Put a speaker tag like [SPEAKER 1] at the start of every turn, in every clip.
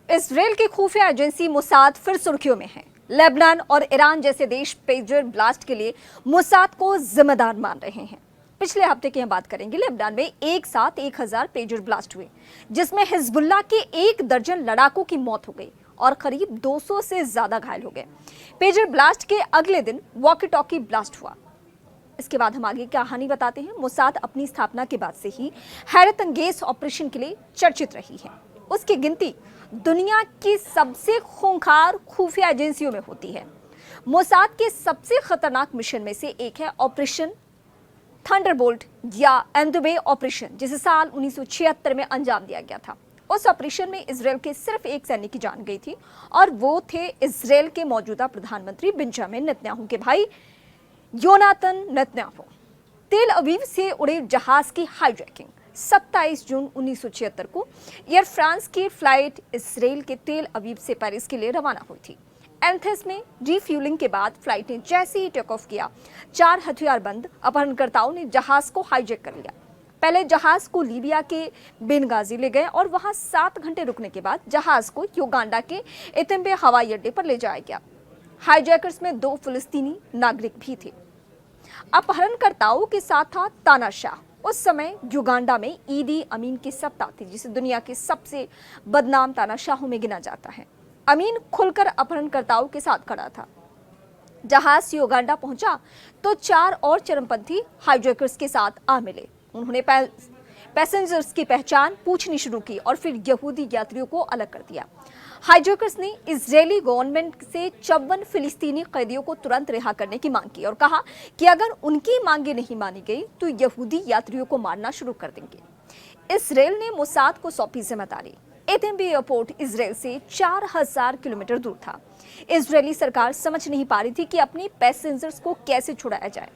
[SPEAKER 1] Israel की खुफिया agency Mossad फिर सुर्खियों में है। लेबनान और ईरान जैसे देश पेजर ब्लास्ट के लिए मोसाद को जिम्मेदार मान रहे हैं। पिछले हफ्ते की हम बात करेंगे। लेबनान में एक साथ 1000 पेजर ब्लास्ट हुए, जिसमें हिजबुल्लाह के 1 दर्जन लड़ाकों की मौत हो गई और करीब 200 से ज्यादा घायल हो गए। पेजर ब्लास्ट के अगले दिन वॉकी टॉकी ब्लास्ट हुआ। इसके बाद हम आगे की कहानी बताते हैं। मोसाद अपनी स्थापना के बाद से ही हैरत अंगेज ऑपरेशन के लिए चर्चित रही है। उसकी गिनती दुनिया की सबसे खूंखार खुफिया एजेंसियों में होती है। मोसाद के सबसे खतरनाक मिशन में से एक है ऑपरेशन थंडरबोल्ट या एंदुबे ऑपरेशन, जिसे साल 1976 में अंजाम दिया गया था। उस ऑपरेशन में इसराइल के सिर्फ एक सैनिक की जान गई थी और वो थे इसराइल के मौजूदा प्रधानमंत्री बेंजामिन नेतन्याहू के भाई योनातन नेतन्याहू। तेल अवीव से उड़े जहाज की हाईजैकिंग 27 जून 1976 को एयर फ्रांस की फ्लाइट इसराइल के तेल अवीव से पेरिस के लिए रवाना हुई थी। एंथेस में रिफ्यूलिंग के बाद फ्लाइट ने जैसे ही टेक ऑफ किया, 4 हथियारबंद अपहरणकर्ताओं ने जहाज को हाईजैक कर लिया। पहले जहाज को लीबिया के बेनगाजी ले गए और वहां 7 घंटे रुकने के बाद जहाज को युगांडा के एतेम्बे हवाई अड्डे पर ले जाया गया। हाईजैकर्स में 2 फिलिस्तीनी नागरिक भी थे। अपहरणकर्ताओं के साथ था तानाशाह। उस समय युगांडा में ईदी अमीन की सत्ता थी, जिसे दुनिया के सबसे बदनाम तानाशाहों में गिना जाता है। अमीन खुलकर अपहरणकर्ताओं के साथ खड़ा था। जहाज युगांडा पहुंचा तो 4 और चरमपंथी हाईजैकर्स के साथ आ मिले। उन्होंने पैसेंजर्स की पहचान पूछनी शुरू की और फिर यहूदी यात्रियों को अलग कर दिया। हाईजैकर्स ने इजरायली गवर्नमेंट से 54 फिलिस्तीनी कैदियों को तुरंत रिहा करने की मांग की और कहा कि अगर उनकी मांगे नहीं मानी गई तो यहूदी यात्रियों को मारना शुरू कर देंगे। इसराइल ने मोसाद को सौंपी जिम्मेदारी। एतेम्बे एयरपोर्ट इसराइल से 4000 किलोमीटर दूर था। इजरायली सरकार समझ नहीं पा रही थी कि अपनी पैसेंजर्स को कैसे छुड़ाया जाए।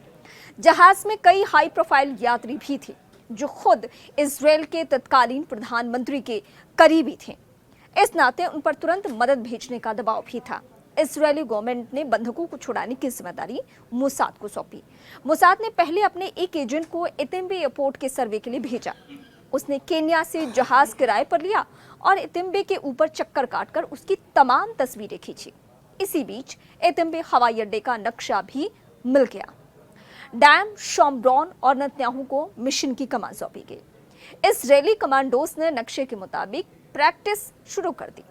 [SPEAKER 1] जहाज में कई हाई प्रोफाइल यात्री भी थे जो खुद इसराइल के तत्कालीन प्रधानमंत्री के करीबी थे। इस नाते उन पर तुरंत मदद भेजने का दबाव भी था। इजरायली गवर्नमेंट ने बंधकों को छुड़ाने की जिम्मेदारी मोसाद को सौंपी। मोसाद ने पहले अपने एक एजेंट को एतेम्बे एयरपोर्ट के सर्वे के लिए भेजा। उसने केन्या से जहाज किराए पर लिया और एतेम्बे के ऊपर चक्कर काटकर उसकी तमाम तस्वीरें खींची। इसी बीच एतेम्बे हवाई अड्डे का नक्शा भी मिल गया। डैम, शॉम्ब्रॉन और नेतन्याहू को मिशन की कमान सौंपी गई। इजरायली कमांडोज ने नक्शे के मुताबिक प्रैक्टिस शुरू कर दी।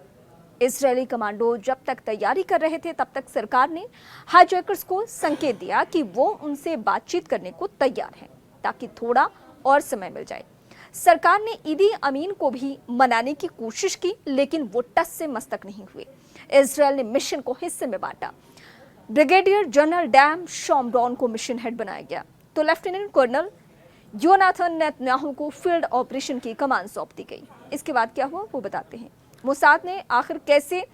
[SPEAKER 1] इजरायली कमांडो जब तक तैयारी कर रहे थे, तब तक सरकार ने हाईजैकर्स को संकेत दिया कि वो उनसे बातचीत करने को तैयार हैं, ताकि थोड़ा और समय मिल जाए। सरकार ने ईदी अमीन को भी मनाने की कोशिश की, लेकिन वो टस से मस्तक नहीं हुए। इजरायल ने मिशन को हिस्से में बांटा। ब्रिगेडियर जनरल डैम शॉम्ब्रॉन को मिशन हेड बनाया गया, तो लेफ्टिनेंट कर्नल योनाथन नेतन्याहू को फील्ड ऑपरेशन की कमान सौंप दी गई। इसके बाद क्या हुआ वो बताते हैं। मोसाद ने आखिर कैसे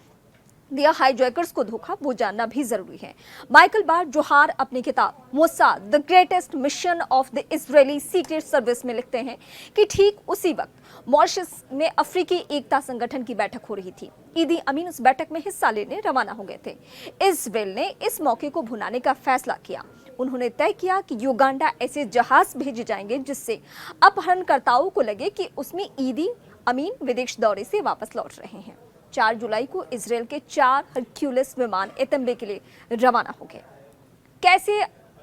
[SPEAKER 1] दिया हाईजैकर्स को धोखा, वो जानना भी जरूरी है। माइकल बार जोहार अपनी किताब Mossad the greatest mission of the Israeli secret service में लिखते हैं कि ठीक उसी वक्त मॉरिशस में अफ्रीकी एकता संगठन की बैठक हो रही थी। ईदी अमीन उस बैठक में हिस्सा लेने रवाना हो गए थे। इजरायल ने इस मौके को भुनाने का फैसला किया। उन्होंने तय किया कि युगांडा ऐसे जहाज भेजे जाएंगे जिससे अपहरणकर्ताओं को लगे कि उसमें ईदी अमीन विदेश दौरे से वापस लौट रहे हैं। 4 जुलाई को इसराइल के 4 हरक्यूलिस विमान एतेम्बे के लिए रवाना हो गए। कैसे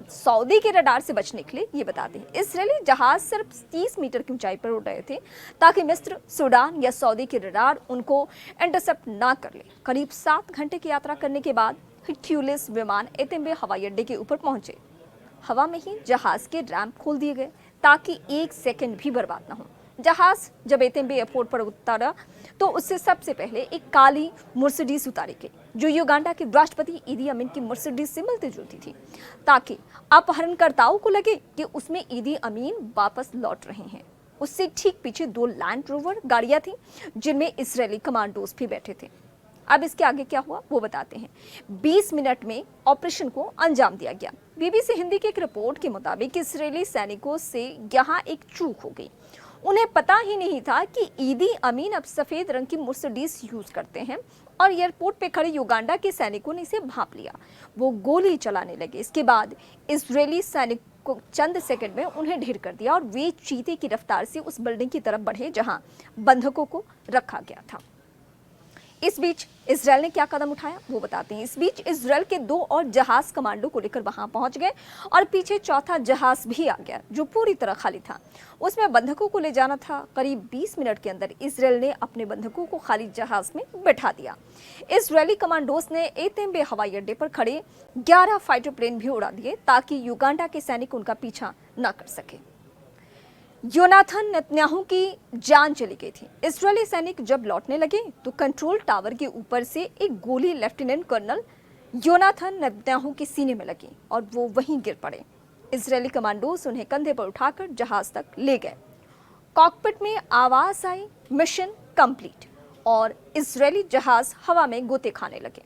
[SPEAKER 1] सऊदी के रडार से बचने के लिए ये बताते हैं। इसराइली जहाज सिर्फ 30 मीटर की ऊंचाई पर उड़ रहे थे ताकि मिस्र, सूडान या सऊदी के रडार उनको इंटरसेप्ट ना कर ले। करीब 7 घंटे की यात्रा करने के बाद हरक्यूलिस विमान एतेम्बे हवाई अड्डे के ऊपर पहुंचे। हवा में ही जहाज के रैंप खोल दिए गए ताकि 1 सेकंड भी बर्बाद ना हो। जहाज जब एतेम्बे एयरपोर्ट पर उतरा तो उससे सबसे पहले एक काली मर्सिडीज उतारी गई, जो युगांडा के राष्ट्रपति ईदी अमीन की मर्सिडीज से मिलती जुलती थी, ताकि अपहरणकर्ताओं को लगे कि उसमें ईदी अमीन वापस लौट रहे हैं। उससे ठीक पीछे 2 लैंड रोवर गाड़ियां थी जिनमें इसराइली कमांडोज भी बैठे थे। अब इसके आगे क्या हुआ वो बताते हैं। 20 मिनट में ऑपरेशन को अंजाम दिया गया। बीबीसी हिंदी की एक रिपोर्ट के मुताबिक इसराइली सैनिकों से यहाँ एक चूक हो गई। उन्हें पता ही नहीं था कि ईदी अमीन अब सफेद रंग की मर्सिडीज यूज करते हैं और एयरपोर्ट पे खड़े युगांडा के सैनिकों ने इसे भांप लिया। वो गोली चलाने लगे। इसके बाद इजरायली सैनिक को चंद सेकंड में उन्हें ढेर कर दिया और वे चीते की रफ्तार से उस बिल्डिंग की तरफ बढ़े जहां बंधकों को रखा गया था। इस बीच इजरायल ने क्या कदम उठाया वो बताते हैं। इस बीच इजरायल के 2 और जहाज कमांडो को लेकर वहां पहुंच गए और पीछे चौथा जहाज भी आ गया जो पूरी तरह खाली था। उसमें बंधकों को ले जाना था। करीब 20 मिनट के अंदर इजरायल ने अपने बंधकों को खाली जहाज में बैठा दिया। इजरायली कमांडोस ने एतेम्बे हवाई अड्डे पर खड़े 11 फाइटर प्लेन भी उड़ा दिए ताकि युगांडा के सैनिक उनका पीछा न कर सके। योनाथन नेतन्याहू की जान चली गई थी। इजरायली सैनिक जब लौटने लगे तो कंट्रोल टावर के ऊपर से एक गोली लेफ्टिनेंट कर्नल योनाथन नेतन्याहू के सीने में लगी और वो वहीं गिर पड़े। इजरायली कमांडोस उन्हें कंधे पर उठाकर जहाज तक ले गए। कॉकपिट में आवाज आई, मिशन कंप्लीट, और इजरायली जहाज हवा में गोते खाने लगे।